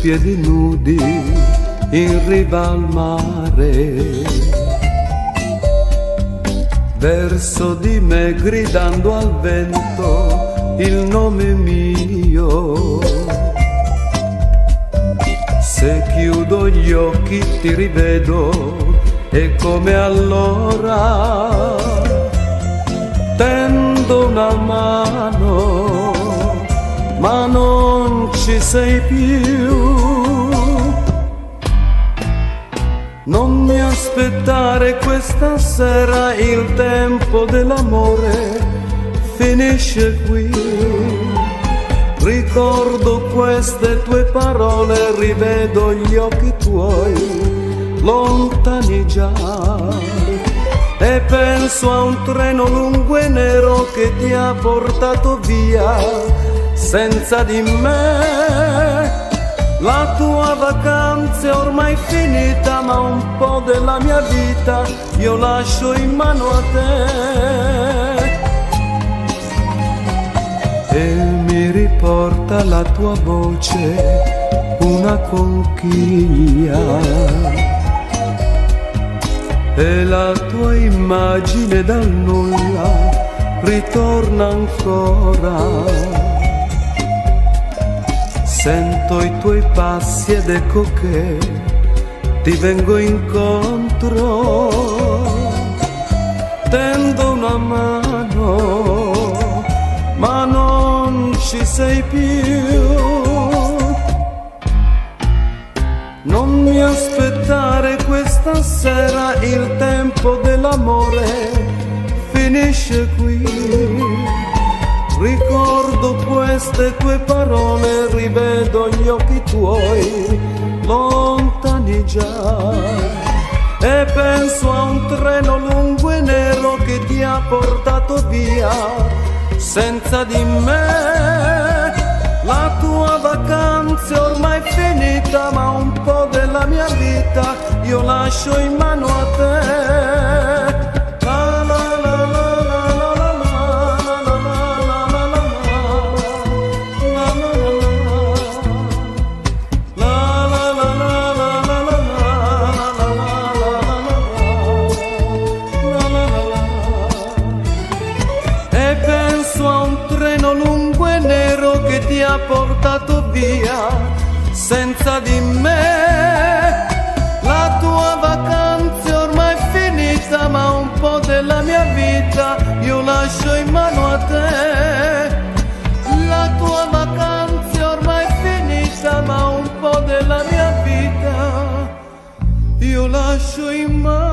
piedi nudi in riva al mare, verso di me gridando al vento il nome mio. Se chiudo gli occhi ti rivedo e come allora tendo una mano, ma non ci sei più. Non mi aspettare questa sera, il tempo dell'amore finisce qui. Ricordo queste tue parole, rivedo gli occhi tuoi lontani già, e penso a un treno lungo e nero che ti ha portato via senza di me. La tua vacanza è ormai finita, ma un po' della mia vita io lascio in mano a te. E mi riporta la tua voce, una conchiglia, e la tua immagine dal nulla ritorna ancora. Sento i tuoi passi ed ecco che ti vengo incontro. Tendo una mano, ma non ci sei più. Non mi aspettare questa sera, il tempo dell'amore finisce qui. Ricordo queste tue parole, rivedo gli occhi tuoi lontani già, e penso a un treno lungo e nero che ti ha portato via senza di me. La tua vacanza è ormai finita, ma un po' della mia vita io lascio in mano a te. Lungo e nero che ti ha portato via senza di me. La tua vacanza è ormai finita, ma un po' della mia vita io lascio in mano a te. La tua vacanza è ormai finita, ma un po' della mia vita io lascio in mano